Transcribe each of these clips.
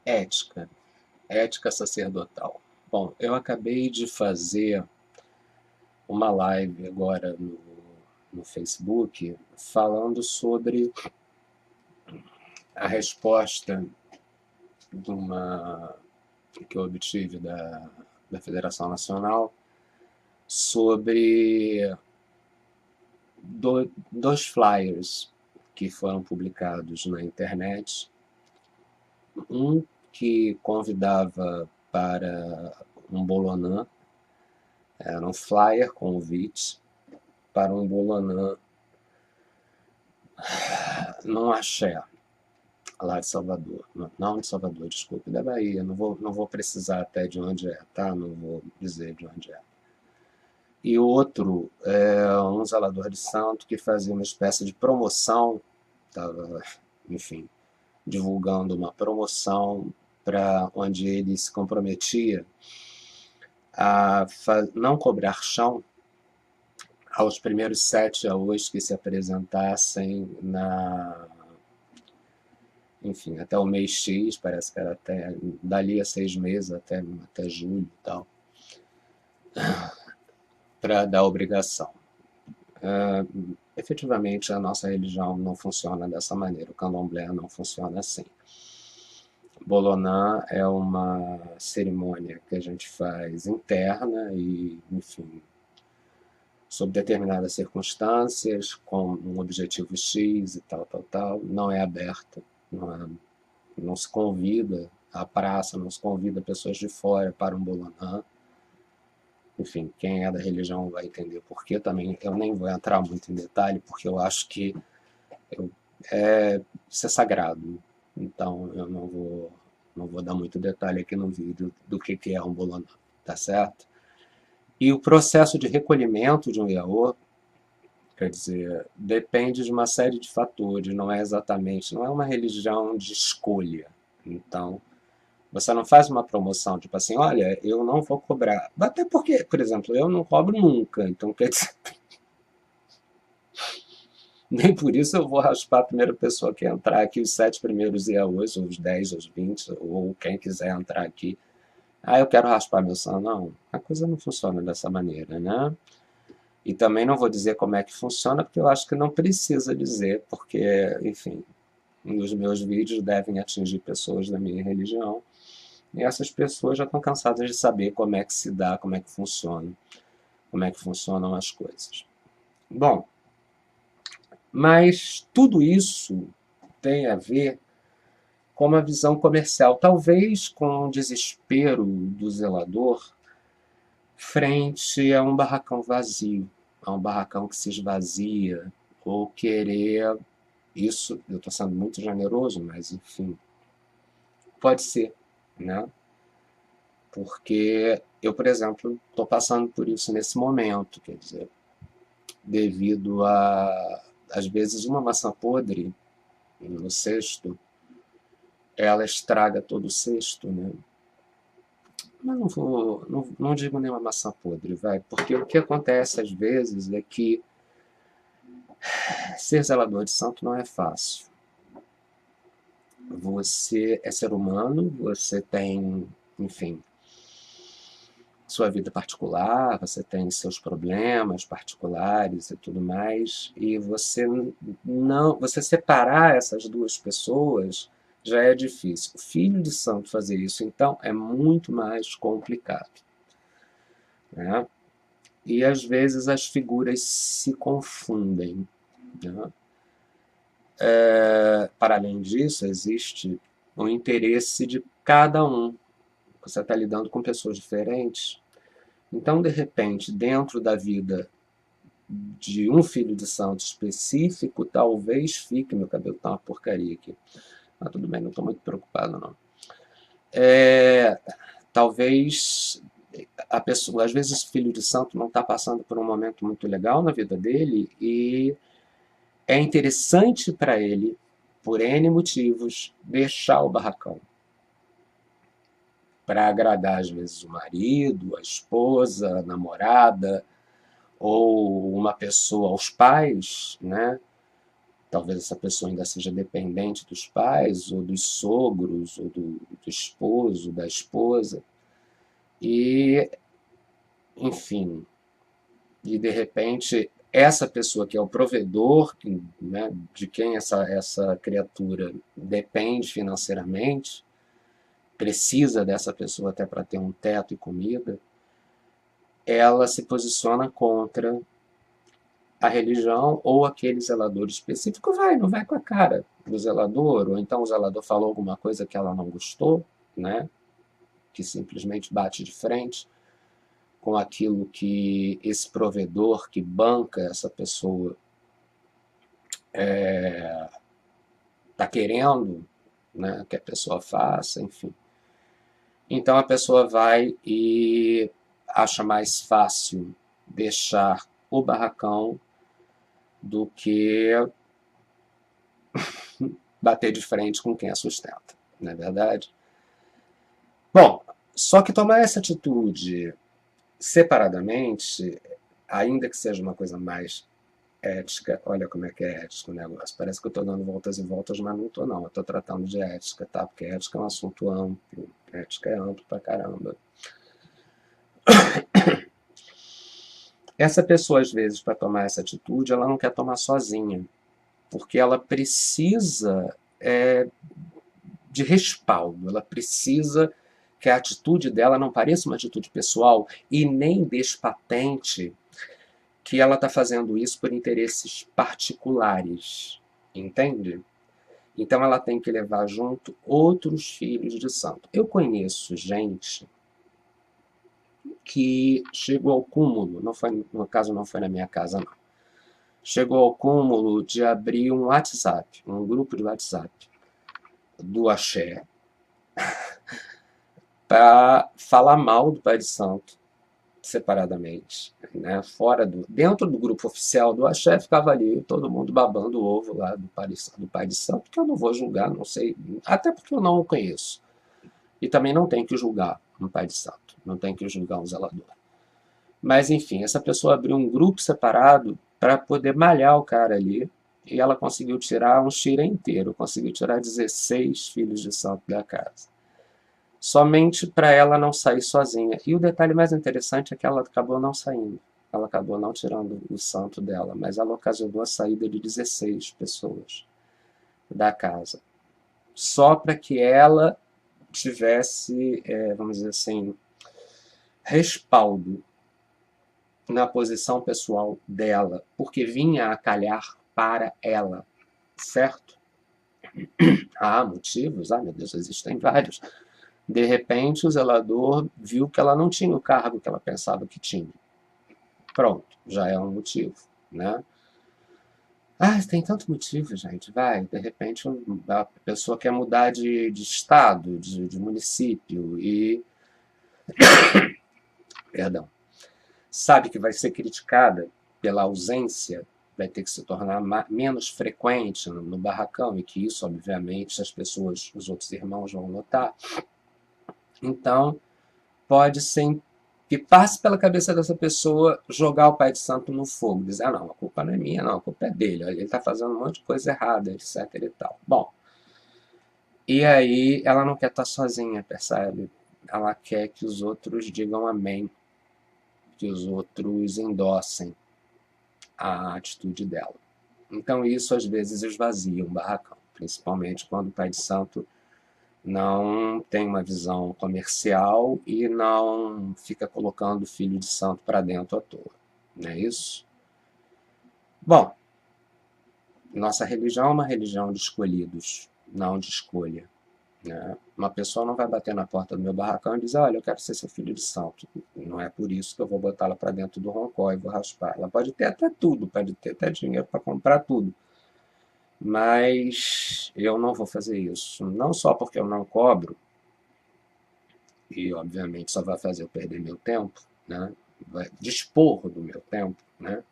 Ética, ética sacerdotal. Bom, eu acabei de fazer uma live agora no Facebook falando sobre a resposta de uma que eu obtive da Federação Nacional sobre dois flyers que foram publicados na internet. Um que convidava para um bolonã, era um flyer convite para um bolonã num axé, lá de Salvador. Não de Salvador, desculpe, da Bahia. Não vou precisar até de onde é, tá? Não vou dizer de onde é. E outro é um zelador de santo que fazia uma espécie de promoção, estava, enfim, divulgando uma promoção para onde ele se comprometia a não cobrar chão aos primeiros 7 aos que se apresentassem enfim, até o mês X, parece que era até dali a 6 meses, até julho e tal, para dar obrigação. Efetivamente, a nossa religião não funciona dessa maneira, o candomblé não funciona assim. Bolonã é uma cerimônia que a gente faz interna e, enfim, sob determinadas circunstâncias, com um objetivo X e tal, tal, tal, não é aberta, não se convida à praça, não se convida pessoas de fora para um bolonã. Enfim, quem é da religião vai entender por quê também. Eu nem vou entrar muito em detalhe, porque eu acho que isso é sagrado. Então, eu não vou dar muito detalhe aqui no vídeo do que é um bolonã, tá certo? E o processo de recolhimento de um iaô, quer dizer, depende de uma série de fatores, não é uma religião de escolha. Então, você não faz uma promoção, tipo assim, olha, eu não vou cobrar. Até porque, por exemplo, eu não cobro nunca, então quer dizer, nem por isso eu vou raspar a primeira pessoa que entrar aqui, os 7 primeiros IAOs, ou os 10, ou os 20, ou quem quiser entrar aqui. Ah, eu quero raspar meu sangue. Não, a coisa não funciona dessa maneira, né? E também não vou dizer como é que funciona, porque eu acho que não precisa dizer, porque, enfim, os meus vídeos devem atingir pessoas da minha religião, e essas pessoas já estão cansadas de saber como é que se dá, como é que funcionam as coisas. Bom, mas tudo isso tem a ver com uma visão comercial, talvez com o desespero do zelador frente a um barracão vazio, a um barracão que se esvazia, ou querer isso, eu estou sendo muito generoso, mas enfim, pode ser, né? Porque eu, por exemplo, estou passando por isso nesse momento, quer dizer, devido a, às vezes, uma maçã podre no cesto, ela estraga todo o cesto, né? Mas não digo nem uma maçã podre, vai, porque o que acontece às vezes é que ser zelador de santo não é fácil. Você é ser humano, você tem, enfim, sua vida particular, você tem seus problemas particulares e tudo mais, e você separar essas duas pessoas já é difícil. O filho de santo fazer isso, então, é muito mais complicado, né? E às vezes as figuras se confundem, né? Para além disso, existe o interesse de cada um. Você está lidando com pessoas diferentes. Então, de repente, dentro da vida de um filho de santo específico, talvez fique. Meu cabelo está uma porcaria aqui. Mas tudo bem, não estou muito preocupado, não. É, talvez a pessoa, às vezes, o filho de santo não está passando por um momento muito legal na vida dele e é interessante para ele, por N motivos, deixar o barracão para agradar, às vezes, o marido, a esposa, a namorada, ou uma pessoa, os pais, né? Talvez essa pessoa ainda seja dependente dos pais, ou dos sogros, ou do esposo, da esposa. E, enfim, e de repente essa pessoa que é o provedor, né, de quem essa criatura depende financeiramente, precisa dessa pessoa até para ter um teto e comida, ela se posiciona contra a religião ou aquele zelador específico, não vai com a cara do zelador, ou então o zelador falou alguma coisa que ela não gostou, né, que simplesmente bate de frente com aquilo que esse provedor que banca essa pessoa está querendo, né, que a pessoa faça, enfim. Então a pessoa vai e acha mais fácil deixar o barracão do que bater de frente com quem a sustenta, não é verdade? Bom, só que tomar essa atitude separadamente, ainda que seja uma coisa mais ética, olha como é que é ético o negócio. Parece que eu estou dando voltas e voltas, mas não estou não. Eu estou tratando de ética, tá? Porque ética é um assunto amplo. Ética é amplo pra caramba. Essa pessoa, às vezes, para tomar essa atitude, ela não quer tomar sozinha. Porque ela precisa de respaldo. Ela precisa que a atitude dela não pareça uma atitude pessoal e nem despatente que ela está fazendo isso por interesses particulares, entende? Então ela tem que levar junto outros filhos de santo. Eu conheço gente que chegou ao cúmulo, não foi, no caso não foi na minha casa não, chegou ao cúmulo de abrir um WhatsApp, um grupo de WhatsApp do Axé, para falar mal do Pai de Santo, separadamente, né? Dentro do grupo oficial do Axé ficava ali todo mundo babando o ovo lá do Pai de Santo, que eu não vou julgar, não sei, até porque eu não o conheço. E também não tem que julgar um Pai de Santo, não tem que julgar um zelador. Mas enfim, essa pessoa abriu um grupo separado para poder malhar o cara ali, e ela conseguiu tirar um xirê inteiro, conseguiu tirar 16 filhos de santo da casa. Somente para ela não sair sozinha. E o detalhe mais interessante é que ela acabou não saindo. Ela acabou não tirando o santo dela, mas ela ocasionou a saída de 16 pessoas da casa. Só para que ela tivesse, vamos dizer assim, respaldo na posição pessoal dela, porque vinha a calhar para ela, certo? Há motivos, meu Deus, existem vários. De repente, o zelador viu que ela não tinha o cargo que ela pensava que tinha. Pronto, já é um motivo, né? Tem tanto motivo, gente. De repente, a pessoa quer mudar de estado, de município e, perdão, sabe que vai ser criticada pela ausência, vai ter que se tornar menos frequente no barracão e que isso, obviamente, as pessoas, os outros irmãos vão notar. Então, pode ser que passe pela cabeça dessa pessoa jogar o Pai de Santo no fogo, dizer, não, a culpa não é minha, não, a culpa é dele, ele está fazendo um monte de coisa errada, etc e tal. Bom, e aí ela não quer estar sozinha, percebe? Ela quer que os outros digam amém, que os outros endossem a atitude dela. Então isso às vezes esvazia um barracão, principalmente quando o Pai de Santo não tem uma visão comercial e não fica colocando o filho de santo para dentro à toa. Não é isso? Bom, nossa religião é uma religião de escolhidos, não de escolha. Né? Uma pessoa não vai bater na porta do meu barracão e dizer, olha, eu quero ser seu filho de santo. Não é por isso que eu vou botá-la para dentro do roncó e vou raspar. Ela pode ter até tudo, pode ter até dinheiro para comprar tudo. Mas eu não vou fazer isso. Não só porque eu não cobro, e obviamente só vai fazer eu perder meu tempo, né? Vai dispor do meu tempo, né?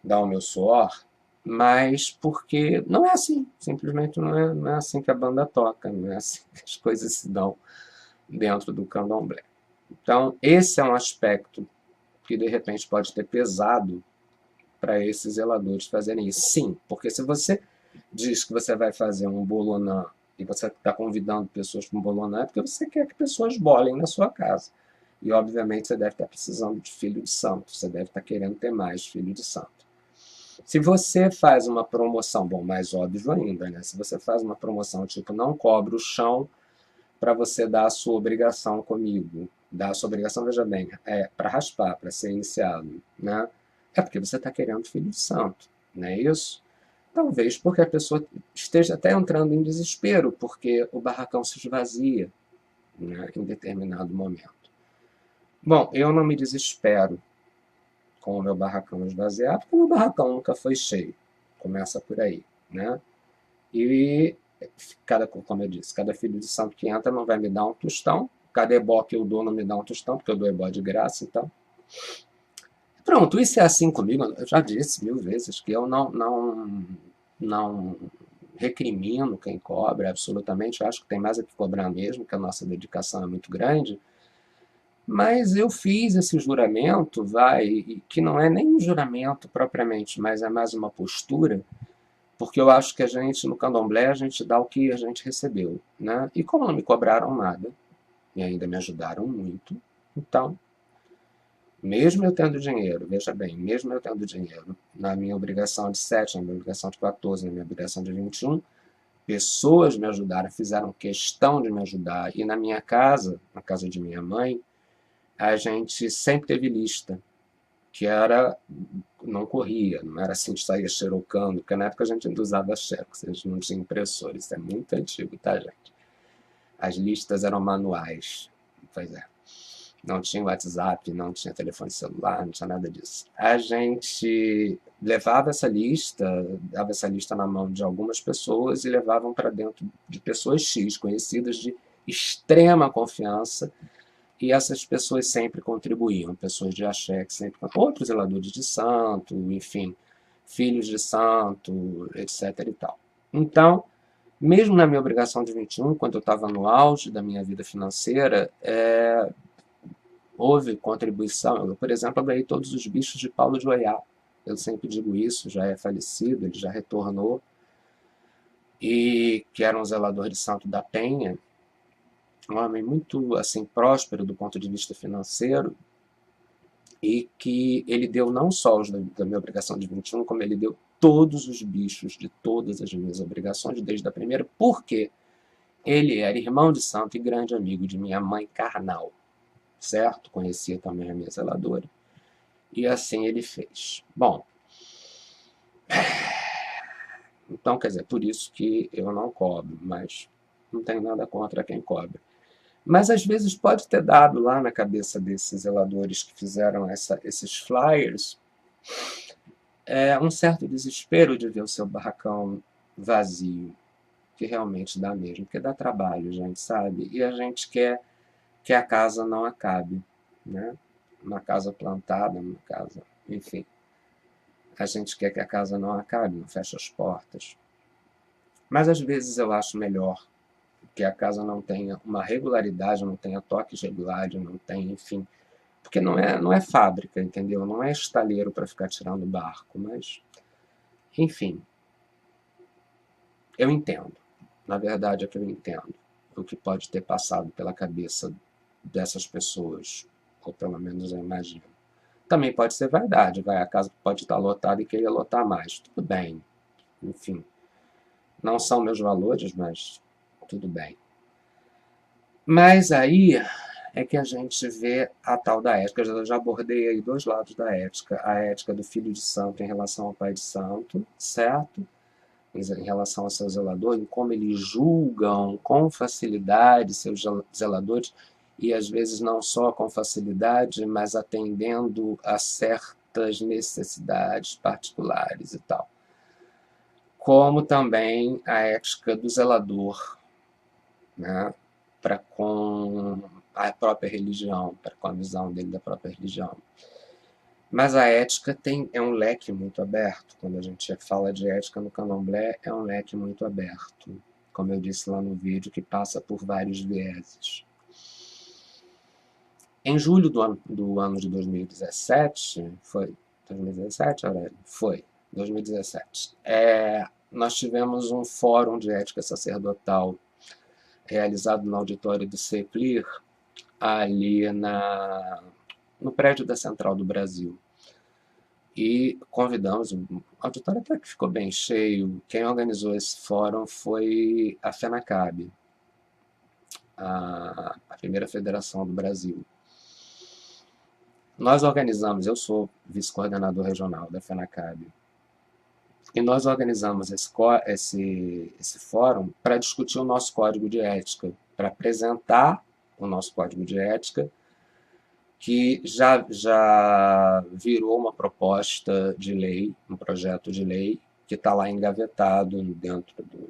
Dar o meu suor, mas porque não é assim, simplesmente não é assim que a banda toca, não é assim que as coisas se dão dentro do candomblé. Então, esse é um aspecto que de repente pode ter pesado para esses zeladores fazerem isso. Sim, porque se você diz que você vai fazer um bolonã e você está convidando pessoas para um bolonã, é porque você quer que pessoas bolem na sua casa. E, obviamente, você deve estar precisando de filho de santo, você deve estar querendo ter mais filho de santo. Se você faz uma promoção, bom, mais óbvio ainda, né? Se você faz uma promoção tipo não cobre o chão para você dar a sua obrigação comigo, dar a sua obrigação, veja bem, para raspar, para ser iniciado, né? É porque você está querendo filho de santo, não é isso? Talvez porque a pessoa esteja até entrando em desespero, porque o barracão se esvazia, né, em determinado momento. Bom, eu não me desespero com o meu barracão esvaziar, porque o meu barracão nunca foi cheio. Começa por aí, né? E, como eu disse, cada filho de santo que entra não vai me dar um tostão. Cada ebó que eu dou não me dá um tostão, porque eu dou ebó de graça, então. Pronto, isso é assim comigo. Eu já disse 1000 vezes que eu não recrimino quem cobra, absolutamente. Eu acho que tem mais a que cobrar mesmo, que a nossa dedicação é muito grande. Mas eu fiz esse juramento, que não é nem um juramento propriamente, mas é mais uma postura, porque eu acho que a gente, no candomblé, a gente dá o que a gente recebeu, né? E como não me cobraram nada, e ainda me ajudaram muito, então, mesmo eu tendo dinheiro, veja bem, mesmo eu tendo dinheiro, na minha obrigação de 7, na minha obrigação de 14, na minha obrigação de 21, pessoas me ajudaram, fizeram questão de me ajudar, e na minha casa, na casa de minha mãe, a gente sempre teve lista, que era, não corria, não era assim de sair xerocando, porque na época a gente ainda usava xerox, a gente não tinha impressora, isso é muito antigo, tá, gente? As listas eram manuais, pois é. Não tinha WhatsApp, não tinha telefone celular, não tinha nada disso. A gente levava essa lista, dava essa lista na mão de algumas pessoas e levavam para dentro de pessoas X, conhecidas de extrema confiança, e essas pessoas sempre contribuíam, pessoas de axé, que sempre, outros zeladores de santo, enfim, filhos de santo, etc. e tal. Então, mesmo na minha obrigação de 21, quando eu estava no auge da minha vida financeira, houve contribuição. Eu, por exemplo, ganhei todos os bichos de Paulo de Oiá. Eu sempre digo isso, já é falecido, ele já retornou, e que era um zelador de Santo da Penha, um homem muito assim próspero do ponto de vista financeiro, e que ele deu não só os da minha obrigação de 21, como ele deu todos os bichos de todas as minhas obrigações, desde a primeira, porque ele era irmão de santo e grande amigo de minha mãe carnal, certo? Conhecia também a minha zeladora. E assim ele fez. Bom, então, quer dizer, por isso que eu não cobro, mas não tenho nada contra quem cobra. Mas às vezes pode ter dado lá na cabeça desses zeladores que fizeram esses flyers um certo desespero de ver o seu barracão vazio, que realmente dá mesmo, porque dá trabalho, gente, sabe? E a gente quer que a casa não acabe, né? Uma casa plantada, uma casa, enfim. A gente quer que a casa não acabe, não feche as portas. Mas às vezes eu acho melhor que a casa não tenha uma regularidade, não tenha toques regulares, não tenha, enfim. Porque não é fábrica, entendeu? Não é estaleiro para ficar tirando barco, mas, enfim, eu entendo. Na verdade é que eu entendo o que pode ter passado pela cabeça dessas pessoas, ou pelo menos eu imagino. Também pode ser verdade, a casa pode estar lotada e querer lotar mais. Tudo bem, enfim. Não são meus valores, mas tudo bem. Mas aí é que a gente vê a tal da ética. Eu já abordei aí dois lados da ética. A ética do filho de santo em relação ao pai de santo, certo? Em relação ao seu zelador, em como eles julgam com facilidade seus zeladores, e às vezes não só com facilidade, mas atendendo a certas necessidades particulares e tal. Como também a ética do zelador, né, para com a própria religião, para com a visão dele da própria religião. Mas a ética é um leque muito aberto. Quando a gente fala de ética no candomblé, é um leque muito aberto. Como eu disse lá no vídeo, que passa por vários vieses. Em julho do ano de 2017, 2017, Aurélio? Foi, 2017. Nós tivemos um fórum de ética sacerdotal realizado no auditório do CECLIR, ali no prédio da Central do Brasil. E convidamos, o auditório até que ficou bem cheio. Quem organizou esse fórum foi a FENACAB, a primeira federação do Brasil. Nós organizamos, eu sou vice-coordenador regional da FENACAB, e nós organizamos esse fórum para discutir o nosso código de ética, para apresentar o nosso código de ética, que já virou uma proposta de lei, um projeto de lei, que está lá engavetado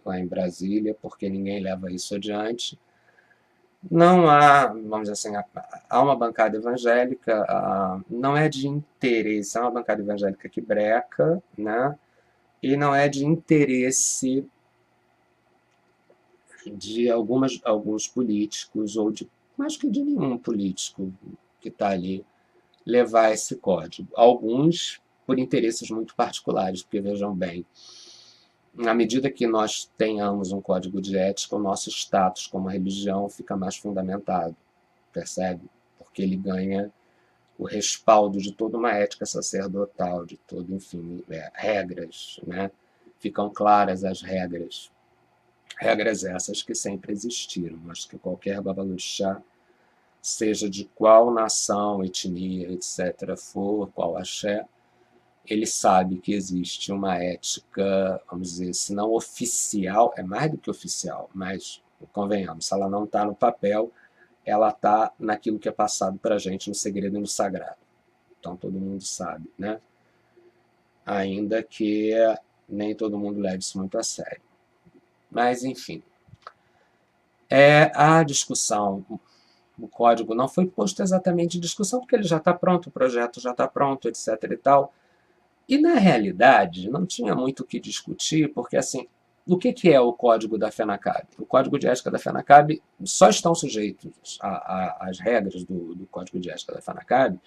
lá em Brasília, porque ninguém leva isso adiante. Não há, vamos dizer assim, há uma bancada evangélica, não é de interesse, é uma bancada evangélica que breca, né? E não é de interesse de alguns políticos, ou de, acho que de nenhum político que está ali, levar esse código. Alguns por interesses muito particulares, porque vejam bem, na medida que nós tenhamos um código de ética, o nosso status como religião fica mais fundamentado, percebe? Porque ele ganha o respaldo de toda uma ética sacerdotal, de todo, enfim, regras, né? Ficam claras as regras. Regras essas que sempre existiram, mas que qualquer babalorixá, seja de qual nação, etnia, etc. for, qual axé, ele sabe que existe uma ética, vamos dizer, se não oficial, é mais do que oficial, mas convenhamos, se ela não está no papel, ela está naquilo que é passado para a gente no segredo e no sagrado. Então todo mundo sabe, né? Ainda que nem todo mundo leve isso muito a sério. Mas, enfim, a discussão, o código não foi posto exatamente em discussão, porque ele já está pronto, o projeto já está pronto, etc. e tal. E, na realidade, não tinha muito o que discutir, porque, assim, o que é o código da FENACAB? O código de ética da FENACAB só estão sujeitos às regras do código de ética da FENACAB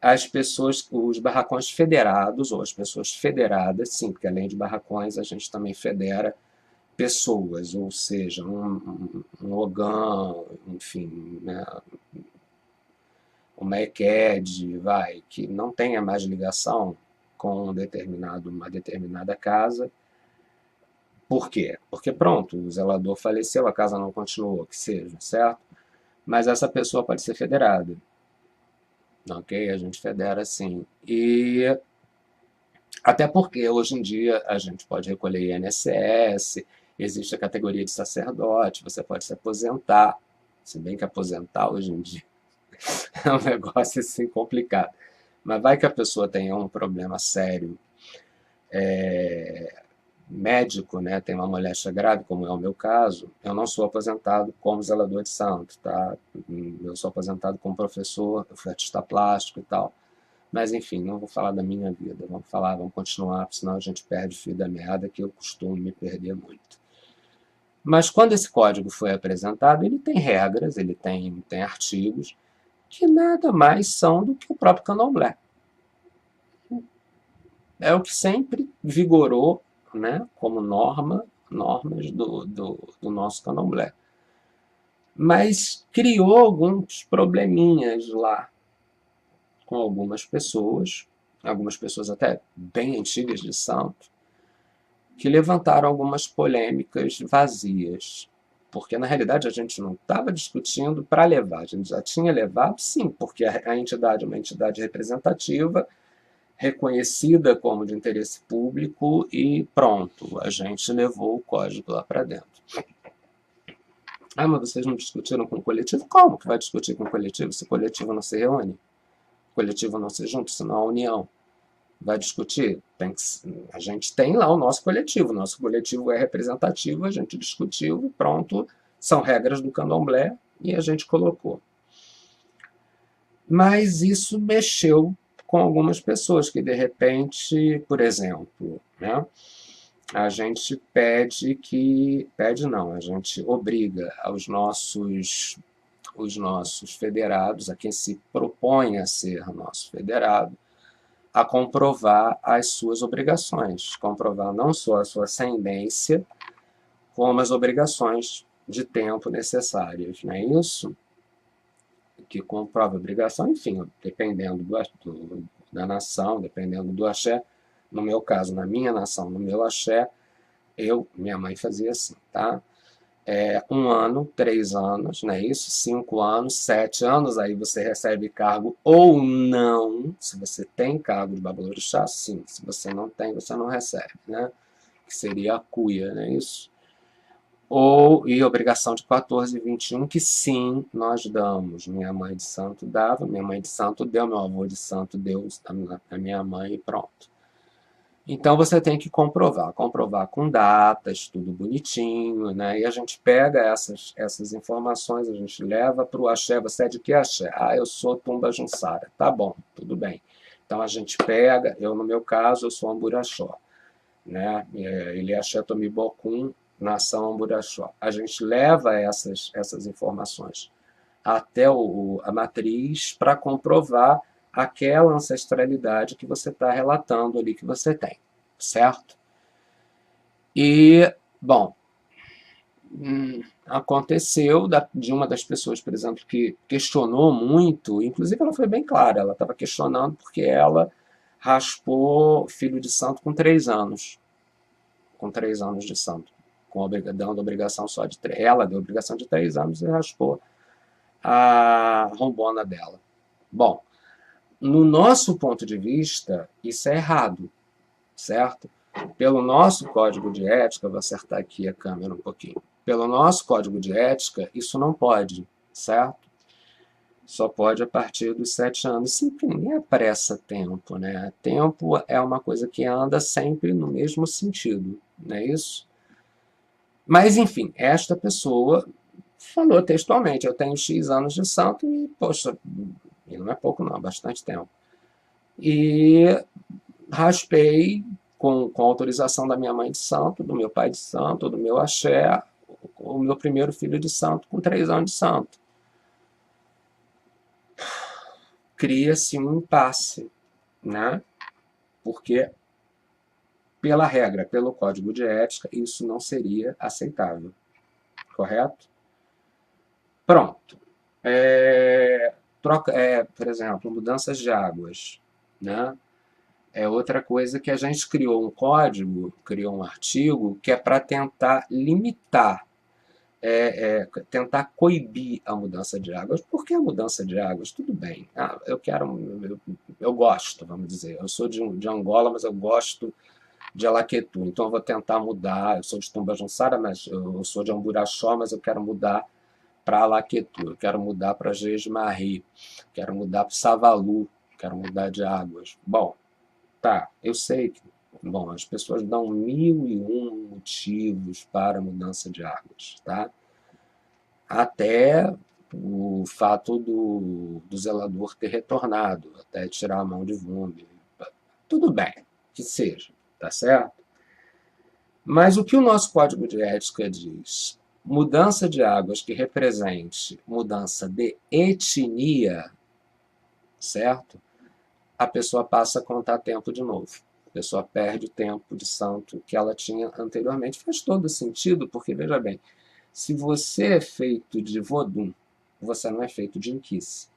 as pessoas, os barracões federados, ou as pessoas federadas, sim, porque além de barracões a gente também federa pessoas, ou seja, um OGAN, enfim, né, uma EQED, que não tenha mais ligação com uma determinada casa. Por quê? Porque pronto, o zelador faleceu, a casa não continuou, que seja, certo? Mas essa pessoa pode ser federada. Ok? A gente federa sim. E até porque hoje em dia a gente pode recolher INSS, existe a categoria de sacerdote, você pode se aposentar, se bem que aposentar hoje em dia é um negócio assim complicado. Mas vai que a pessoa tenha um problema sério médico, né, tem uma moléstia grave, como é o meu caso, eu não sou aposentado como zelador de santo, tá? Eu sou aposentado como professor, eu fui artista plástico e tal. Mas, enfim, não vou falar da minha vida, vamos continuar, senão a gente perde o fio da meada, que eu costumo me perder muito. Mas quando esse código foi apresentado, ele tem regras, ele tem artigos, que nada mais são do que o próprio candomblé. É o que sempre vigorou, né, como normas do nosso candomblé. Mas criou alguns probleminhas lá com algumas pessoas até bem antigas de santo, que levantaram algumas polêmicas vazias. Porque, na realidade, a gente não estava discutindo para levar, a gente já tinha levado, sim, porque a entidade é uma entidade representativa, reconhecida como de interesse público e pronto, a gente levou o código lá para dentro. Ah, mas vocês não discutiram com o coletivo? Como que vai discutir com o coletivo se o coletivo não se reúne? O coletivo não se junta, senão a união. Vai discutir? A gente tem lá o nosso coletivo é representativo, a gente discutiu e pronto, são regras do candomblé e a gente colocou. Mas isso mexeu com algumas pessoas que, de repente, por exemplo, né, a gente a gente obriga os nossos federados, a quem se propõe a ser nosso federado, a comprovar as suas obrigações, comprovar não só a sua ascendência, como as obrigações de tempo necessárias, não é isso? Que comprova a obrigação, enfim, dependendo da nação, dependendo do axé. No meu caso, na minha nação, no meu axé, minha mãe fazia assim, tá? 1 ano, 3 anos, não é isso? 5 anos, 7 anos, aí você recebe cargo ou não. Se você tem cargo de babalorixá, sim. Se você não tem, você não recebe, né? Que seria a cuia, não é isso? E obrigação de 14 e 21, que sim, nós damos. Minha mãe de santo dava, minha mãe de santo deu, meu avô de santo deu a minha mãe e pronto. Então você tem que comprovar com datas, tudo bonitinho, né? E a gente pega essas informações, a gente leva para o axé. Você é de que axé? Ah, eu sou Tumba Junsara. Tá bom, tudo bem. Então a gente pega, no meu caso, eu sou Amburaxó, né? Ele é axé Tomi Bokun, nação Amburaxó. A gente leva essas informações até a matriz para comprovar aquela ancestralidade que você está relatando ali que você tem, certo? E, bom, aconteceu de uma das pessoas, por exemplo, que questionou muito, inclusive ela foi bem clara, ela estava questionando porque ela raspou filho de santo com 3 anos, com 3 anos de santo, dando obrigação só de 3. Ela deu obrigação de 3 anos e raspou a rombona dela. Bom, no nosso ponto de vista, isso é errado, certo? Pelo nosso código de ética, vou acertar aqui a câmera um pouquinho. Pelo nosso código de ética, isso não pode, certo? Só pode a partir dos 7 anos. Sempre nem apressa tempo, né? Tempo é uma coisa que anda sempre no mesmo sentido, não é isso? Mas, enfim, esta pessoa falou textualmente, eu tenho X anos de santo e, poxa, e não é pouco não, é bastante tempo. E raspei com autorização da minha mãe de santo, do meu pai de santo, do meu axé, o meu primeiro filho de santo com 3 anos de santo. Cria-se um impasse, né? Porque, pela regra, pelo código de ética, isso não seria aceitável. Correto? Pronto. Por exemplo, mudanças de águas, né? É outra coisa que a gente criou um código, criou um artigo, que é para tentar limitar, tentar coibir a mudança de águas. Por que a mudança de águas? Tudo bem. Eu gosto, vamos dizer. Eu sou de Angola, mas eu gosto de Alaquetu. Então eu vou tentar mudar. Eu sou de Tumba-Junsara, mas eu sou de Amburaxó, mas eu quero mudar para Alaquetu. Eu quero mudar para Jesmarri. Quero mudar para Savalu. Quero mudar de águas. Bom, tá, eu sei que as pessoas dão 1001 motivos para a mudança de águas, tá? Até o fato do zelador ter retornado, até tirar a mão de Vumbi. Tudo bem, que seja, tá certo? Mas o que o nosso código de ética diz? Mudança de águas que represente mudança de etnia, certo? A pessoa passa a contar tempo de novo. A pessoa perde o tempo de santo que ela tinha anteriormente. Faz todo sentido, porque, veja bem, se você é feito de Vodun, você não é feito de Inquice.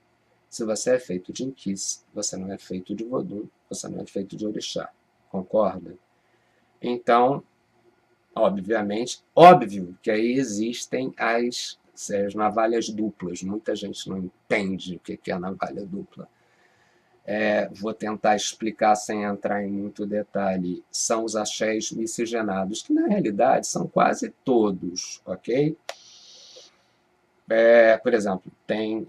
Se você é feito de Inquice, você não é feito de Vodun, você não é feito de Orixá. Concorda? Então, obviamente, óbvio que aí existem as navalhas duplas. Muita gente não entende o que é navalha dupla. Vou tentar explicar sem entrar em muito detalhe. São os axés miscigenados, que na realidade são quase todos, ok? Por exemplo,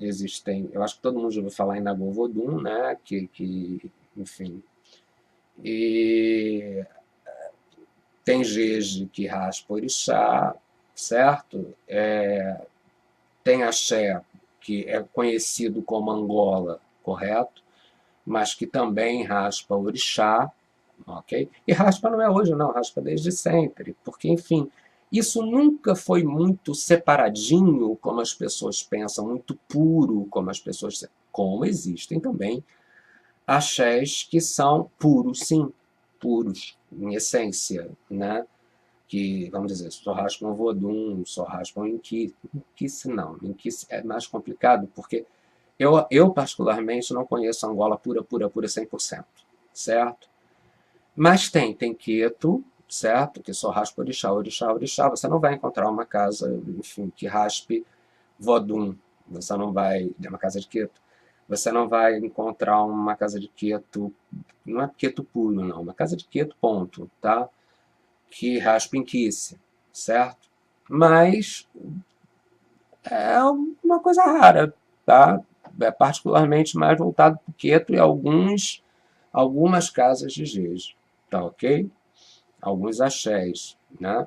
existem, eu acho que todo mundo já ouviu falar em Nagô Vodun, né? Enfim. E tem jeje que raspa orixá, certo? Tem axé, que é conhecido como Angola, correto? Mas que também raspa orixá, ok? E raspa não é hoje, não, raspa desde sempre, porque, enfim, isso nunca foi muito separadinho, como as pessoas pensam, muito puro, como as pessoas... Como existem também axés que são puros, sim, puros, em essência, né? Que, vamos dizer, só raspam Vodum, só raspam Inquice não. Inquice é mais complicado, porque eu particularmente não conheço Angola pura, pura, pura 100%, certo? Mas tem Queto, certo? Que só raspa orixá, orixá, orixá. Você não vai encontrar uma casa, enfim, que raspe Vodum. Você não vai, é uma casa de Queto. Você não vai encontrar uma casa de Queto, não é Queto puro, não, uma casa de Queto, ponto, tá? Que raspa em Kiss, certo? Mas é uma coisa rara, tá? É particularmente mais voltado para o Queto e algumas casas de Jeje, tá ok? Alguns axés, né?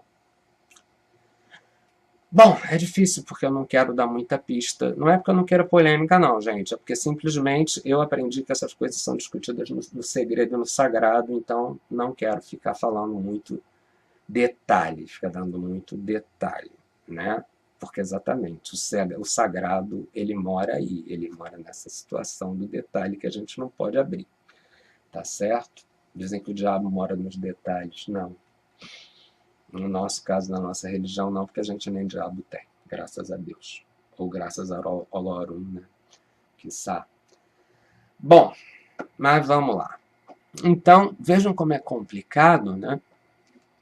Bom, é difícil porque eu não quero dar muita pista. Não é porque eu não quero polêmica, não, gente. É porque simplesmente eu aprendi que essas coisas são discutidas no segredo e no sagrado, então não quero ficar falando muito detalhe, ficar dando muito detalhe, né? Porque exatamente o sagrado ele mora aí, ele mora nessa situação do detalhe que a gente não pode abrir, tá certo? Dizem que o diabo mora nos detalhes, não. No nosso caso, na nossa religião, não, porque a gente nem diabo tem, graças a Deus. Ou graças a Olorum, né? Quiçá. Bom, mas vamos lá. Então, vejam como é complicado, né?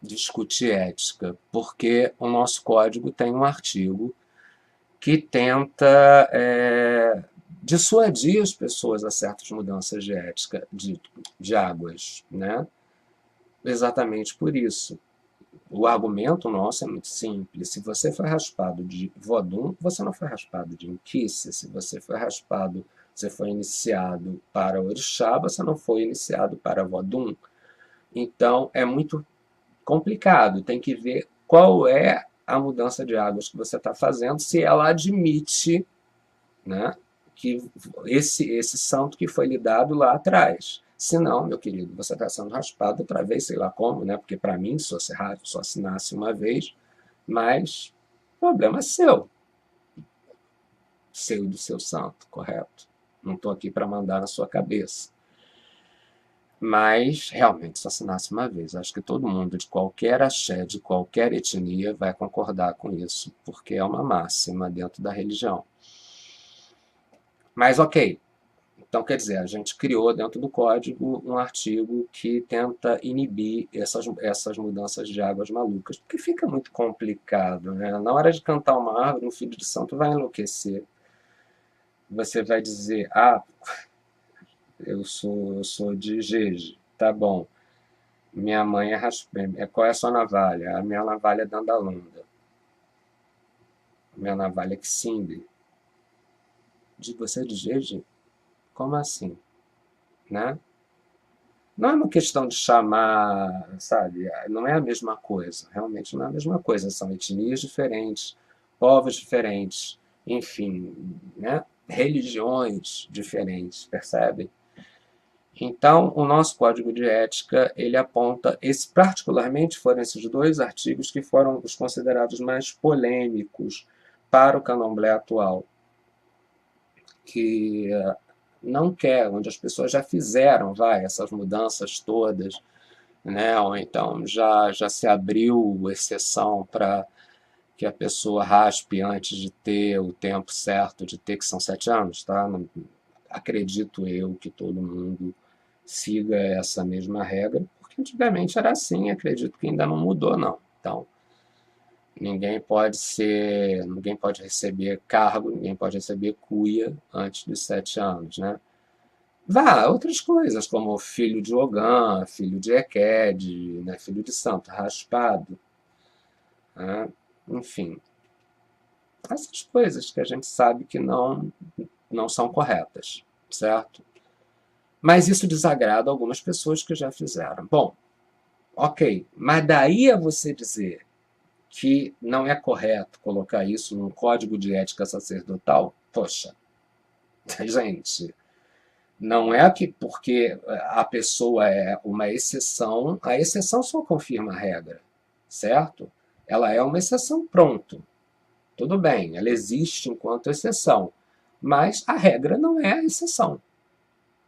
Discutir ética, porque o nosso código tem um artigo que tenta dissuadir as pessoas a certas mudanças de ética de águas, né? Exatamente por isso. O argumento nosso é muito simples. Se você foi raspado de Vodum, você não foi raspado de Inquice. Se você foi raspado, você foi iniciado para Orixá, você não foi iniciado para Vodum. Então, é muito complicado. Tem que ver qual é a mudança de águas que você está fazendo, se ela admite, né, que esse santo que foi lhe dado lá atrás. Se não, meu querido, você está sendo raspado outra vez, sei lá como, né? Porque para mim só se nasce uma vez, mas o problema é seu e do seu santo, correto? Não estou aqui para mandar na sua cabeça. Mas realmente só se nasce uma vez. Acho que todo mundo de qualquer axé, de qualquer etnia, vai concordar com isso, porque é uma máxima dentro da religião. Mas ok, então quer dizer, a gente criou dentro do código um artigo que tenta inibir essas mudanças de águas malucas, porque fica muito complicado, né? Na hora de cantar uma árvore, um filho de santo vai enlouquecer. Você vai dizer, ah, eu sou de Jeje, tá bom. Minha mãe qual é a sua navalha? A minha navalha é Dandalunda. Minha navalha é Ximbi. De você é de Jeje? Como assim? Né? Não é uma questão de chamar, sabe? Não é a mesma coisa. Realmente não é a mesma coisa. São etnias diferentes, povos diferentes, enfim, né? Religiões diferentes, percebe? Então, o nosso código de ética, ele aponta, particularmente foram esses dois artigos que foram os considerados mais polêmicos para o candomblé atual, que não quer, onde as pessoas já fizeram, essas mudanças todas, né? Ou então já se abriu exceção para que a pessoa raspe antes de ter o tempo certo de ter, que são 7 anos, tá? Não, acredito eu que todo mundo siga essa mesma regra, porque antigamente era assim, acredito que ainda não mudou, não. Então, ninguém pode receber cargo, ninguém pode receber cuia antes dos 7 anos, né? Outras coisas, como filho de Ogã, filho de Eked, né, filho de santo, raspado, né? Enfim, essas coisas que a gente sabe que não são corretas, certo? Mas isso desagrada algumas pessoas que já fizeram. Bom, ok, mas daí a você dizer que não é correto colocar isso num código de ética sacerdotal, poxa, gente, não é que porque a pessoa é uma exceção, a exceção só confirma a regra, certo? Ela é uma exceção, pronto. Tudo bem, ela existe enquanto exceção, mas a regra não é a exceção,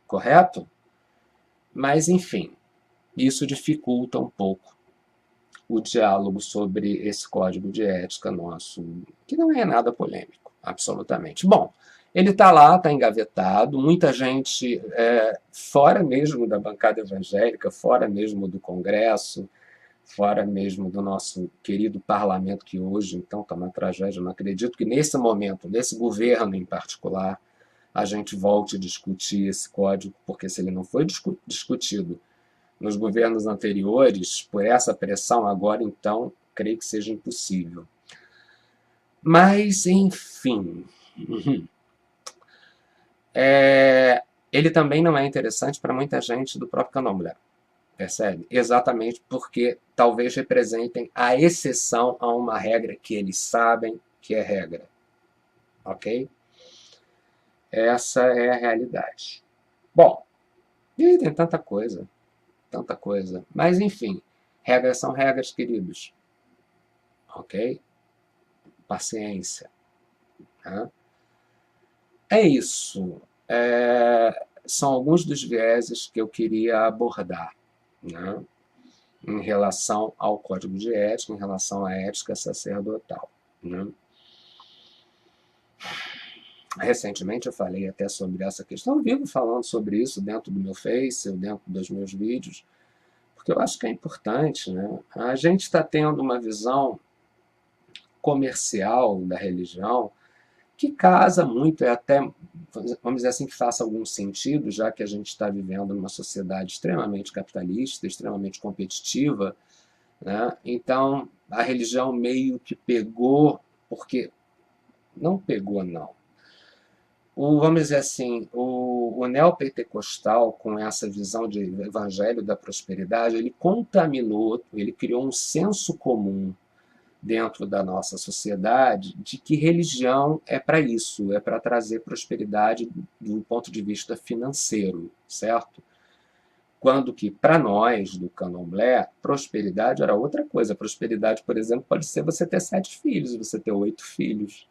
correto? Mas, enfim, isso dificulta um pouco o diálogo sobre esse código de ética nosso, que não é nada polêmico, absolutamente. Bom, ele está lá, está engavetado, muita gente, fora mesmo da bancada evangélica, fora mesmo do Congresso, fora mesmo do nosso querido parlamento, que hoje, então, está uma tragédia. Eu não acredito que nesse momento, nesse governo em particular, a gente volte a discutir esse código, porque se ele não foi discutido nos governos anteriores, por essa pressão, agora, então, creio que seja impossível. Mas, enfim, ele também não é interessante para muita gente do próprio candomblé. Percebe? Exatamente porque talvez representem a exceção a uma regra que eles sabem que é regra. Ok? Essa é a realidade. Bom, e tem tanta coisa. Tanta coisa. Mas, enfim, regras são regras, queridos. Ok? Paciência. Né? É isso. São alguns dos vieses que eu queria abordar, né? Em relação ao código de ética, em relação à ética sacerdotal. Né? Recentemente eu falei até sobre essa questão, eu vivo falando sobre isso dentro do meu Face, dentro dos meus vídeos, porque eu acho que é importante. Né? A gente está tendo uma visão comercial da religião que casa muito, é até, vamos dizer assim, que faça algum sentido, já que a gente está vivendo numa sociedade extremamente capitalista, extremamente competitiva, né? Então, a religião meio que pegou, porque não pegou, não. Vamos dizer assim, o neopentecostal, com essa visão de evangelho da prosperidade, ele contaminou, ele criou um senso comum dentro da nossa sociedade de que religião é para isso, é para trazer prosperidade do ponto de vista financeiro, certo? Quando que, para nós, do candomblé, prosperidade era outra coisa. Prosperidade, por exemplo, pode ser você ter 7 filhos, você ter 8 filhos,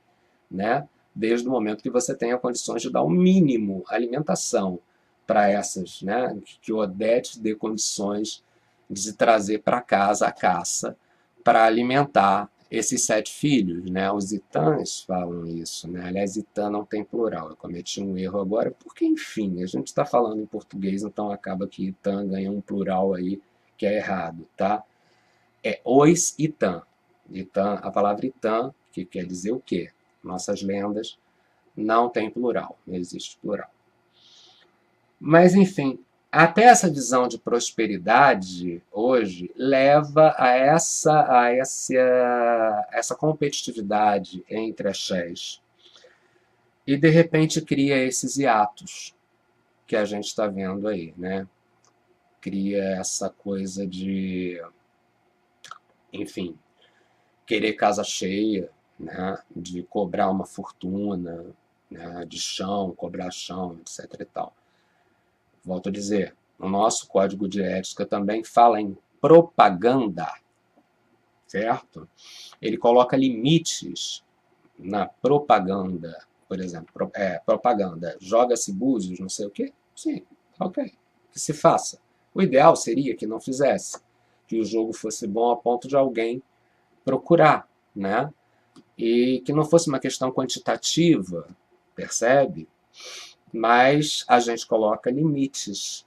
né? Desde o momento que você tenha condições de dar o mínimo alimentação para essas, né? Que o Odete dê condições de se trazer para casa a caça para alimentar esses 7 filhos, né? Os itãs falam isso, né? Aliás, itã não tem plural. Eu cometi um erro agora, porque, enfim, a gente está falando em português, então acaba que itã ganha um plural aí que é errado, tá? É os itã. Itã, a palavra itã, que quer dizer o quê? Nossas lendas não tem plural, não existe plural. Mas, enfim, até essa visão de prosperidade hoje leva a essa competitividade entre axés. E, de repente, cria esses hiatos que a gente está vendo aí, né? Cria essa coisa de, enfim, querer casa cheia, né? De cobrar uma fortuna, né? De chão, cobrar chão, etc. e tal. Volto a dizer, o nosso código de ética também fala em propaganda, certo? Ele coloca limites na propaganda, por exemplo, propaganda, joga-se búzios, não sei o quê? Sim, ok, que se faça. O ideal seria que não fizesse, que o jogo fosse bom a ponto de alguém procurar, né? E que não fosse uma questão quantitativa, percebe? Mas a gente coloca limites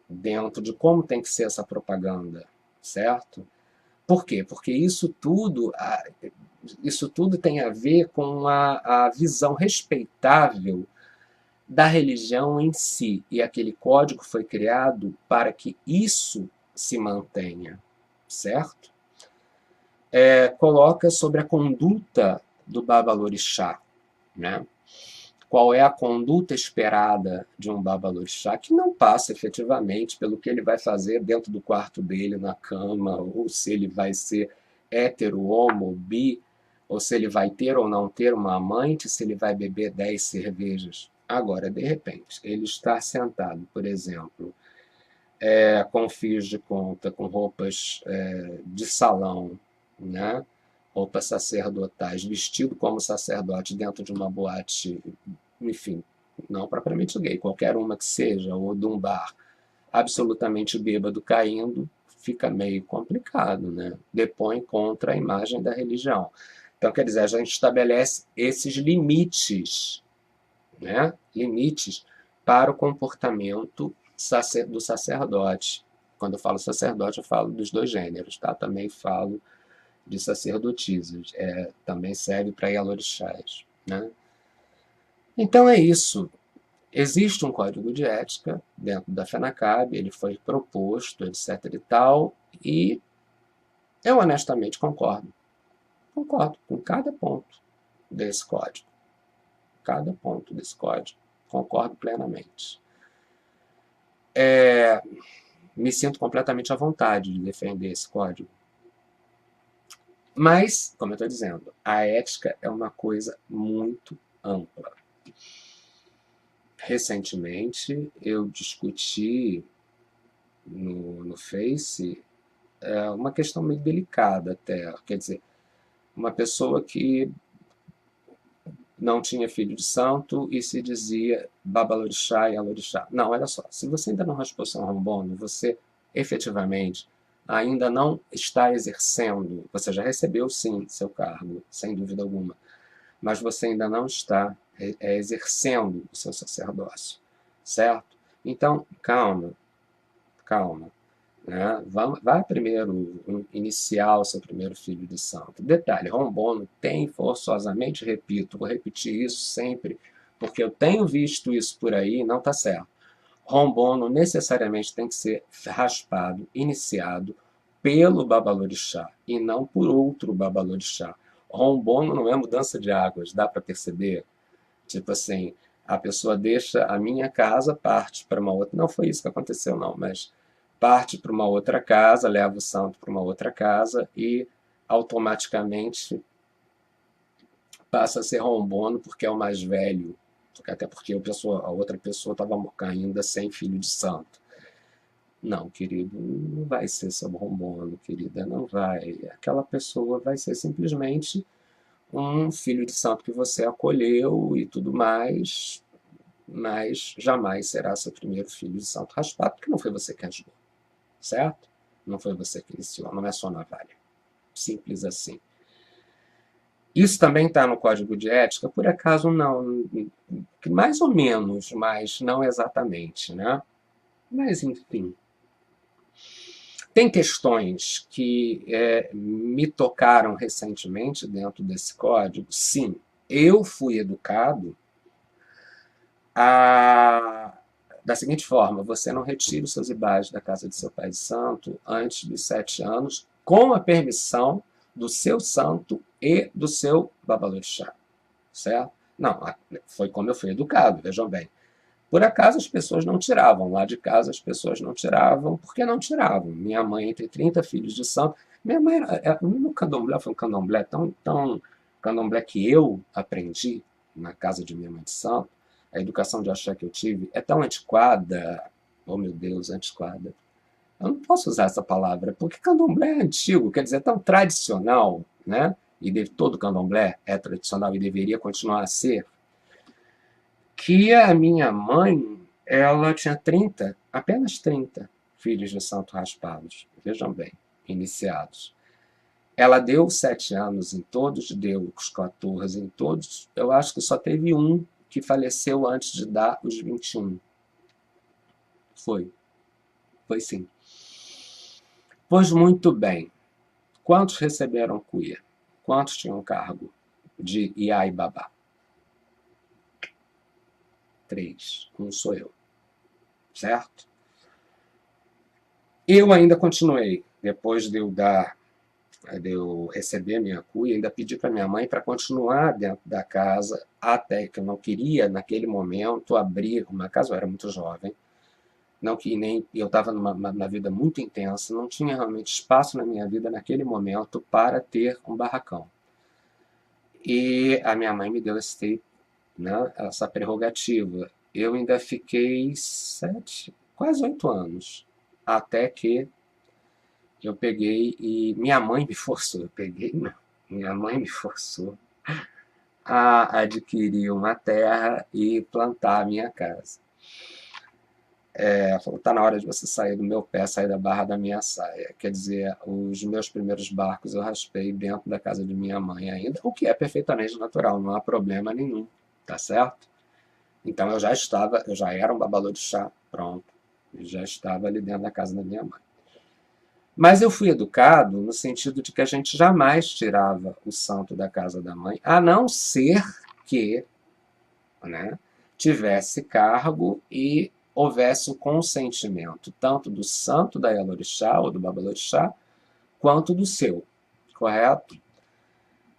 dentro de como tem que ser essa propaganda, certo? Por quê? Porque isso tudo tem a ver com a visão respeitável da religião em si. E aquele código foi criado para que isso se mantenha, certo? Coloca sobre a conduta do babalorixá, né? Qual é a conduta esperada de um babalorixá, que não passa efetivamente pelo que ele vai fazer dentro do quarto dele, na cama, ou se ele vai ser hétero, homo, bi, ou se ele vai ter ou não ter uma amante, se ele vai beber 10 cervejas. Agora, de repente, ele está sentado, por exemplo, com fios de conta, com roupas de salão, né? Roupas sacerdotais, vestido como sacerdote dentro de uma boate, enfim, não propriamente gay, qualquer uma que seja, ou de um bar, absolutamente bêbado caindo, fica meio complicado, né? Depõe contra a imagem da religião. Então, quer dizer, a gente estabelece esses limites, né? Limites para o comportamento do sacerdote. Quando eu falo sacerdote, eu falo dos dois gêneros, tá? Também falo de sacerdotisas. Também serve para Yalorixás, né? Então é isso. Existe um código de ética dentro da FENACAB, ele foi proposto, etc e tal, e eu honestamente concordo. Concordo com cada ponto desse código. Cada ponto desse código. Concordo plenamente. Me sinto completamente à vontade de defender esse código. Mas, como eu estou dizendo, a ética é uma coisa muito ampla. Recentemente, eu discuti no Face uma questão meio delicada até. Quer dizer, uma pessoa que não tinha filho de santo e se dizia Babalorixá e Alorixá. Não, olha só, se você ainda não raspou São Rombono, você efetivamente ainda não está exercendo, você já recebeu sim seu cargo, sem dúvida alguma, mas você ainda não está exercendo o seu sacerdócio, certo? Então, calma, calma. Né? Vai primeiro iniciar o seu primeiro filho de santo. Detalhe, Rombono tem forçosamente, repito, vou repetir isso sempre, porque eu tenho visto isso por aí e não está certo. Rombono necessariamente tem que ser raspado, iniciado pelo Babalorixá e não por outro Babalorixá. Rombono não é mudança de águas, dá para perceber? Tipo assim, a pessoa deixa a minha casa, parte para uma outra. Não foi isso que aconteceu, não, mas parte para uma outra casa, leva o santo para uma outra casa e automaticamente passa a ser rombono porque é o mais velho, até porque a outra pessoa estava ainda sem filho de santo. Não, querido, não vai ser seu rombono, querida, não vai. Aquela pessoa vai ser simplesmente um filho de santo que você acolheu e tudo mais, mas jamais será seu primeiro filho de santo raspado, porque não foi você que raspou, certo? Não foi você que iniciou, não é só navalha. Simples assim. Isso também está no Código de Ética? Por acaso não. Mais ou menos, mas não exatamente, né? Mas, enfim. Tem questões que me tocaram recentemente dentro desse código. Sim, eu fui educado da seguinte forma: você não retira os seus ibás da casa de seu pai de santo antes dos 7 anos, com a permissão do seu santo e do seu babalorixá, certo? Não, foi como eu fui educado, vejam bem. Por acaso as pessoas não tiravam, lá de casa as pessoas não tiravam, porque não tiravam. Minha mãe, entre 30 filhos de santo, minha mãe, o meu candomblé foi um candomblé tão candomblé que eu aprendi na casa de minha mãe de santo, a educação de axé que eu tive é tão antiquada, oh meu Deus, antiquada. Eu não posso usar essa palavra, porque candomblé é antigo, quer dizer, é tão tradicional, né? E todo candomblé é tradicional e deveria continuar a ser, que a minha mãe, ela tinha 30, apenas 30 filhos de santo raspados, vejam bem, iniciados. Ela deu 7 anos em todos, deu os 14 em todos, eu acho que só teve um que faleceu antes de dar os 21. Foi sim. Pois muito bem. Quantos receberam cuia? Quantos tinham cargo de Iá e Babá? 3. Um sou eu. Certo? Eu ainda continuei, depois de eu receber minha cuia, ainda pedi para minha mãe para continuar dentro da casa, até que eu não queria, naquele momento, abrir uma casa. Eu era muito jovem, não que nem eu estava numa vida muito intensa, não tinha realmente espaço na minha vida naquele momento para ter um barracão. E a minha mãe me deu né, essa prerrogativa. Eu ainda fiquei 7, quase 8 anos, até que eu peguei e minha mãe me forçou, minha mãe me forçou a adquirir uma terra e plantar a minha casa. Ela falou, tá na hora de você sair do meu pé, sair da barra da minha saia. Quer dizer, os meus primeiros barcos eu raspei dentro da casa de minha mãe ainda, o que é perfeitamente natural, não há problema nenhum, tá certo? Então eu já era um babalorixá, pronto, eu já estava ali dentro da casa da minha mãe. Mas eu fui educado no sentido de que a gente jamais tirava o santo da casa da mãe, a não ser que, né, tivesse cargo e houvesse o consentimento tanto do santo da Yalorixá ou do Babalorixá, quanto do seu, correto?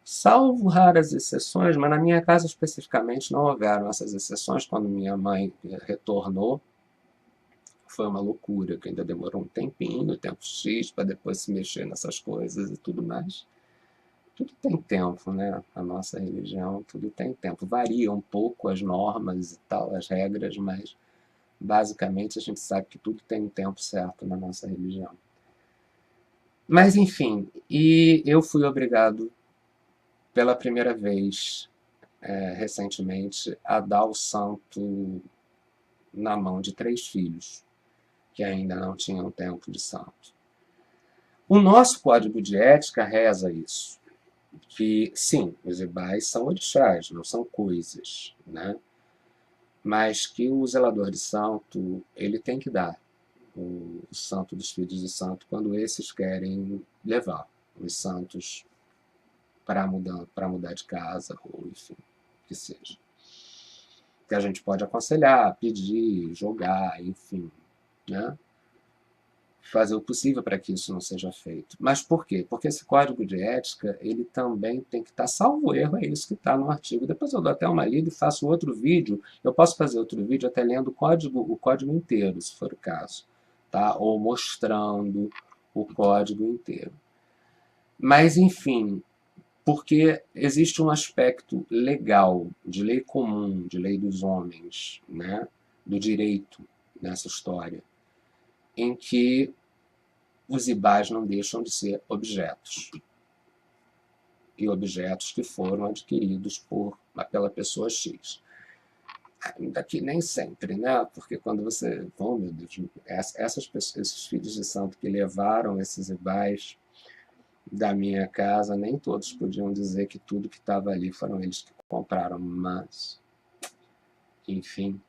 Salvo raras exceções, mas na minha casa especificamente não houveram essas exceções. Quando minha mãe retornou, foi uma loucura, que ainda demorou um tempinho, tempo X, para depois se mexer nessas coisas e tudo mais. Tudo tem tempo, né? A nossa religião, tudo tem tempo. Varia um pouco as normas e tal, as regras, mas basicamente a gente sabe que tudo tem um tempo certo na nossa religião. Mas enfim, e eu fui obrigado pela primeira vez recentemente a dar o santo na mão de 3 filhos, que ainda não tinham tempo de santo. O nosso código de ética reza isso, que sim, os ibais são orixás, não são coisas, né? Mas que o zelador de santo, ele tem que dar o santo dos filhos de santo quando esses querem levar os santos para mudar de casa, ou enfim, que seja. Que a gente pode aconselhar, pedir, jogar, enfim, né? Fazer o possível para que isso não seja feito. Mas por quê? Porque esse código de ética, ele também tem que estar, salvo erro, é isso que está no artigo. Depois eu dou até uma lida e faço outro vídeo. Eu posso fazer outro vídeo até lendo o código inteiro, se for o caso, tá? Ou mostrando o código inteiro. Mas, enfim, porque existe um aspecto legal, de lei comum, de lei dos homens, né? Do direito nessa história, em que os ibás não deixam de ser objetos. E objetos que foram adquiridos pela pessoa X. Ainda que nem sempre, né? Porque quando você. Oh, meu Deus, esses filhos de santo que levaram esses ibás da minha casa, nem todos podiam dizer que tudo que estava ali foram eles que compraram, mas. Enfim,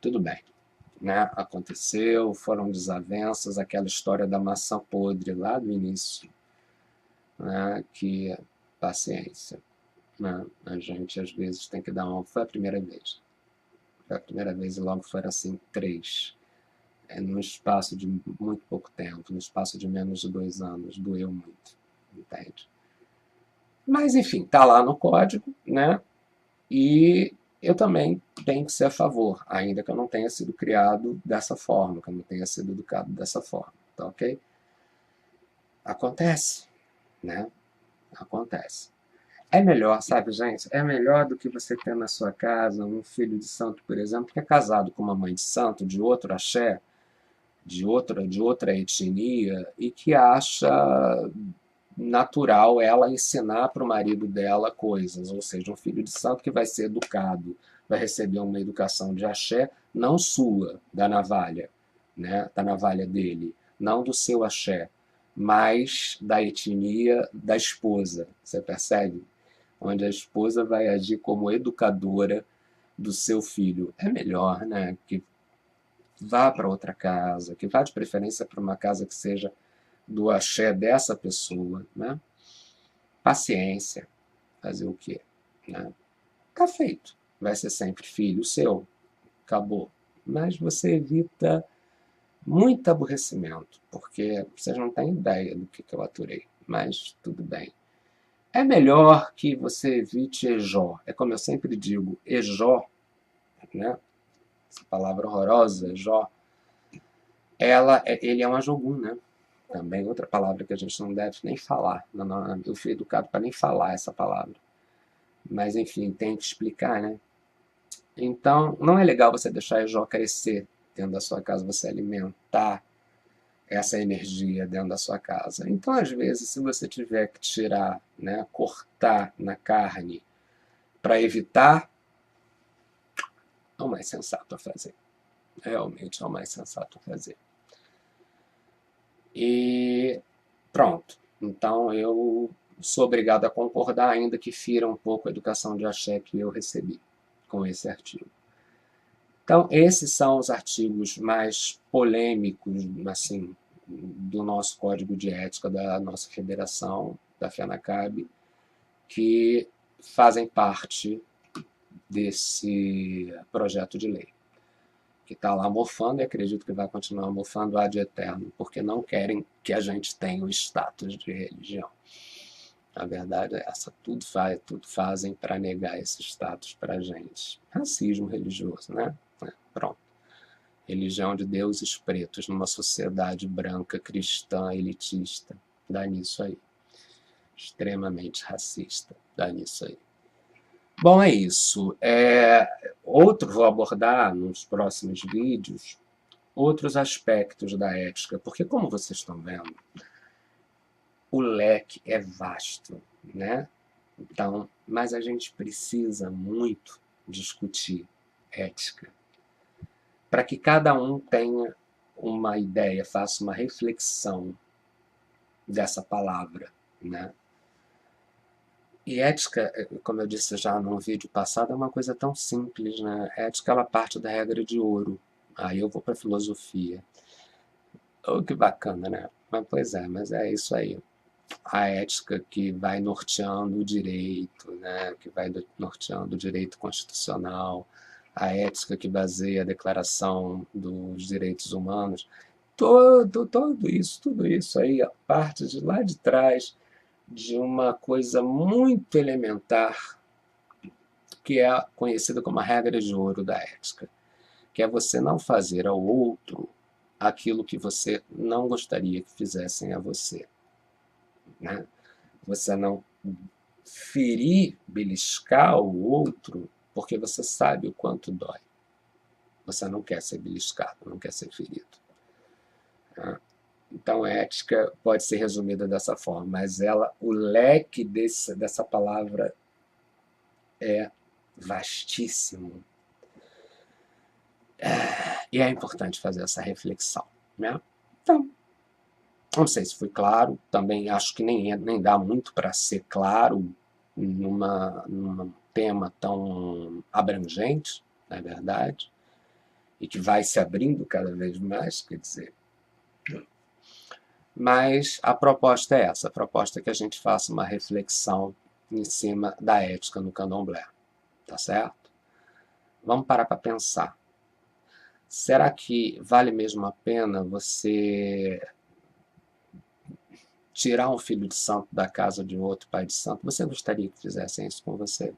tudo bem. Né? Aconteceu, foram desavenças, aquela história da maçã podre lá do início, né? Que paciência, né? A gente às vezes tem que dar uma. Foi a primeira vez. Foi a primeira vez e logo foram assim 3. No espaço de muito pouco tempo, no espaço de menos de 2 anos. Doeu muito, entende? Mas enfim, tá lá no código, né? E eu também tenho que ser a favor, ainda que eu não tenha sido criado dessa forma, que eu não tenha sido educado dessa forma, tá ok? Acontece, né? Acontece. É melhor, sabe, gente? É melhor do que você ter na sua casa um filho de santo, por exemplo, que é casado com uma mãe de santo de outro axé, de outra etnia, e que acha natural ela ensinar para o marido dela coisas, ou seja, um filho de santo que vai ser educado, vai receber uma educação de axé, não sua, da navalha, né? Da navalha dele, não do seu axé, mas da etnia da esposa, você percebe? Onde a esposa vai agir como educadora do seu filho. É melhor, né? Que vá para outra casa, que vá de preferência para uma casa que seja do axé dessa pessoa, né? Paciência, fazer o quê? Né? Tá feito. Vai ser sempre filho seu, acabou. Mas você evita muito aborrecimento, porque vocês não têm ideia do que eu aturei, mas tudo bem. É melhor que você evite Ejó. É como eu sempre digo, Ejó, né? Essa palavra horrorosa, Ejó, ele é um ajogum, né? Também outra palavra que a gente não deve nem falar. Eu fui educado para nem falar essa palavra. Mas, enfim, tem que explicar, né? Então, não é legal você deixar a Ejó crescer dentro da sua casa, você alimentar essa energia dentro da sua casa. Então, às vezes, se você tiver que tirar, né, cortar na carne para evitar, é o mais sensato a fazer. Realmente é o mais sensato fazer. E pronto. Então eu sou obrigado a concordar, ainda que fira um pouco a educação de axé que eu recebi com esse artigo. Então, esses são os artigos mais polêmicos, assim, do nosso código de ética da nossa federação, da FENACAB, que fazem parte desse projeto de lei, que está lá mofando e acredito que vai continuar mofando ad eterno, porque não querem que a gente tenha o status de religião. A verdade é essa, tudo fazem para negar esse status para a gente. Racismo religioso, né? Pronto. Religião de deuses pretos numa sociedade branca, cristã, elitista. Dá nisso aí. Extremamente racista. Dá nisso aí. Bom, é isso. Vou abordar nos próximos vídeos outros aspectos da ética, porque como vocês estão vendo, o leque é vasto, né? Então, mas a gente precisa muito discutir ética, para que cada um tenha uma ideia, faça uma reflexão dessa palavra, né? E ética, como eu disse já no vídeo passado, é uma coisa tão simples, né? Ética, ela parte da regra de ouro. Aí eu vou para a filosofia. Oh, que bacana, né? Mas é isso aí. A ética que vai norteando o direito, né? Que vai norteando o direito constitucional, a ética que baseia a Declaração dos Direitos Humanos. Tudo isso aí parte de lá de trás de uma coisa muito elementar que é conhecida como a regra de ouro da ética, que é você não fazer ao outro aquilo que você não gostaria que fizessem a você, né? Você não ferir, beliscar o outro porque você sabe o quanto dói. Você não quer ser beliscado, não quer ser ferido, né? Então, ética pode ser resumida dessa forma, mas o leque dessa palavra é vastíssimo. E é importante fazer essa reflexão, né? Então, não sei se foi claro, também acho que nem dá muito para ser claro num tema tão abrangente, na verdade, e que vai se abrindo cada vez mais, quer dizer. Mas a proposta é essa, a proposta é que a gente faça uma reflexão em cima da ética no candomblé, tá certo? Vamos parar para pensar. Será que vale mesmo a pena você tirar um filho de santo da casa de outro pai de santo? Você gostaria que fizessem isso com você?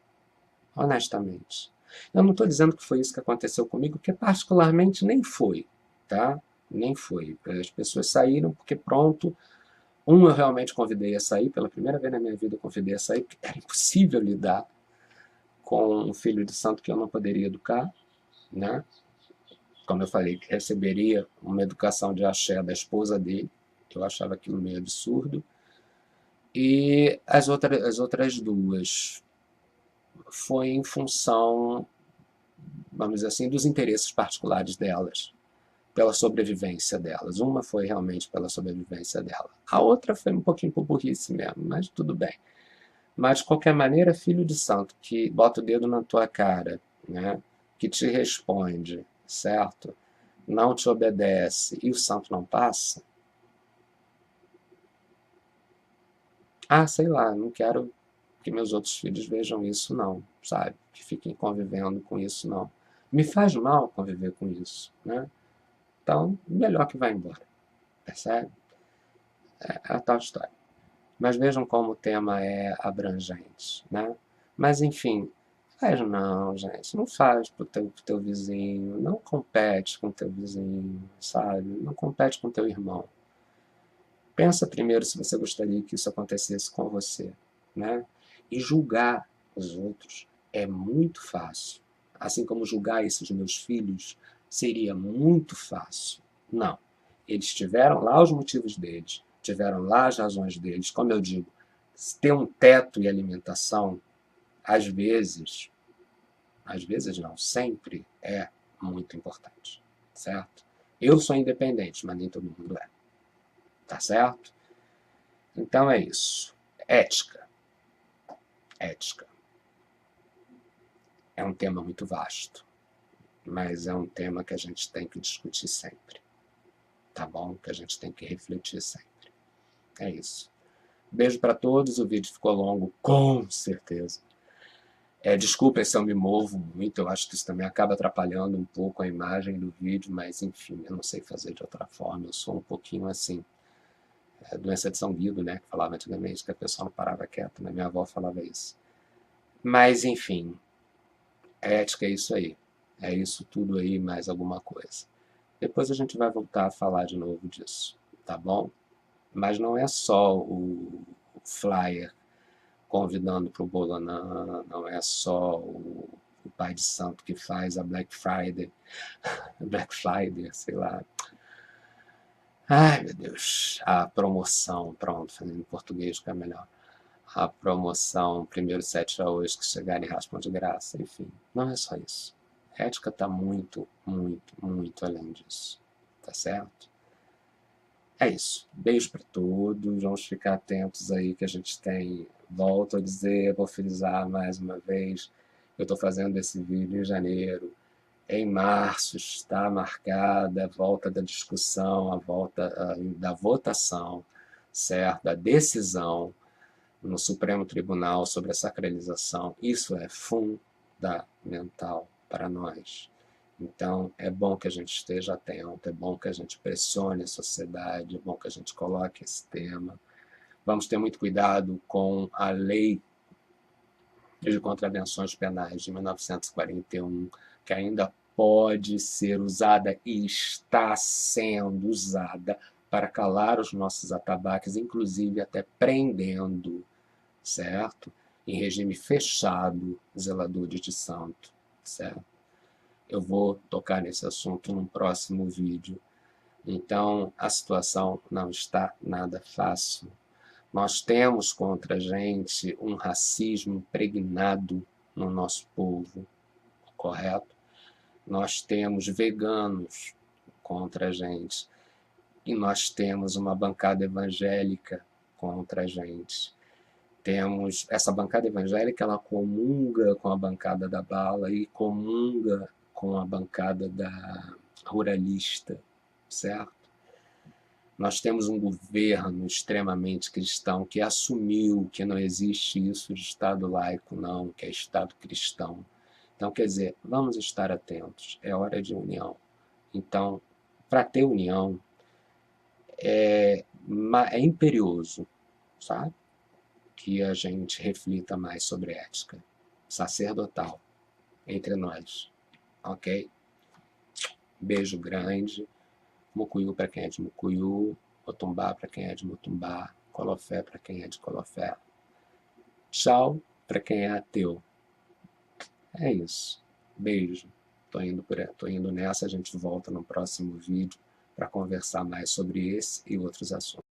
Honestamente. Eu não estou dizendo que foi isso que aconteceu comigo, porque particularmente nem foi, tá? Nem foi. As pessoas saíram porque pronto. Eu realmente convidei a sair, pela primeira vez na minha vida eu convidei a sair, porque era impossível lidar com um filho de santo que eu não poderia educar, né? Como eu falei, que receberia uma educação de axé da esposa dele, que eu achava aquilo meio absurdo. E as outras duas foi em função, vamos dizer assim, dos interesses particulares delas, pela sobrevivência delas. Uma foi realmente pela sobrevivência dela. A outra foi um pouquinho por burrice mesmo, mas tudo bem. Mas, de qualquer maneira, filho de santo que bota o dedo na tua cara, né, que te responde, certo? Não te obedece e o santo não passa, sei lá, não quero que meus outros filhos vejam isso, não, sabe? Que fiquem convivendo com isso, não. Me faz mal conviver com isso, né? Então, melhor que vá embora, percebe? É a tal história. Mas vejam como o tema é abrangente, né? Mas, enfim, faz não, gente. Não faz pro teu vizinho. Não compete com o teu vizinho, sabe? Não compete com o teu irmão. Pensa primeiro se você gostaria que isso acontecesse com você, né? E julgar os outros é muito fácil. Assim como julgar esses meus filhos seria muito fácil. Não. Eles tiveram lá os motivos deles, tiveram lá as razões deles. Como eu digo, ter um teto e alimentação, às vezes não, sempre é muito importante. certo? Eu sou independente, mas nem todo mundo é, tá certo? Então é isso. Ética. Ética. É um tema muito vasto, mas é um tema que a gente tem que discutir sempre, tá bom? Que a gente tem que refletir sempre. É isso. Beijo para todos, o vídeo ficou longo, com certeza. Desculpem se eu me movo muito, eu acho que isso também acaba atrapalhando um pouco a imagem do vídeo, mas enfim, eu não sei fazer de outra forma, eu sou um pouquinho assim. Doença de São Guido, né, que falava antigamente que a pessoa não parava quieta, né? Minha avó falava isso. Mas enfim, ética é isso aí. É isso tudo aí, mais alguma coisa. Depois a gente vai voltar a falar de novo disso, tá bom? Mas não é só o flyer convidando para o bolo, não é só o pai de santo que faz a Black Friday, Black Friday, sei lá. Ai, meu Deus, a promoção, pronto, fazendo em português que é melhor. A promoção, primeiro 7 a hoje, que chegarem raspam de graça, enfim. Não é só isso. A ética está muito, muito, muito além disso, tá certo? É isso. Beijo para todos. Vamos ficar atentos aí que a gente tem. Volto a dizer, vou frisar mais uma vez. Eu estou fazendo esse vídeo em janeiro. Em março está marcada a volta da discussão, a volta da votação, certo? Da decisão no Supremo Tribunal sobre a sacralização. Isso é fundamental para nós. Então, é bom que a gente esteja atento, é bom que a gente pressione a sociedade, é bom que a gente coloque esse tema. Vamos ter muito cuidado com a Lei de Contravenções Penais de 1941, que ainda pode ser usada e está sendo usada para calar os nossos atabaques, inclusive até prendendo, certo? Em regime fechado, zeladores de santo, certo? Eu vou tocar nesse assunto num próximo vídeo. Então, a situação não está nada fácil. Nós temos contra a gente um racismo impregnado no nosso povo, correto? Nós temos veganos contra a gente. E nós temos uma bancada evangélica contra a gente. Temos essa bancada evangélica, ela comunga com a bancada da bala e comunga com a bancada da ruralista, certo? Nós temos um governo extremamente cristão que assumiu que não existe isso de Estado laico, não, que é Estado cristão. Então, quer dizer, vamos estar atentos, é hora de união. Então, para ter união, é imperioso, sabe? Que a gente reflita mais sobre ética sacerdotal entre nós, ok? Beijo grande, Mucuyu para quem é de Mucuyu, Motumbá para quem é de Motumbá, Colofé para quem é de Colofé. Tchau para quem é ateu. É isso. Beijo. Tô indo nessa, a gente volta no próximo vídeo para conversar mais sobre esse e outros assuntos.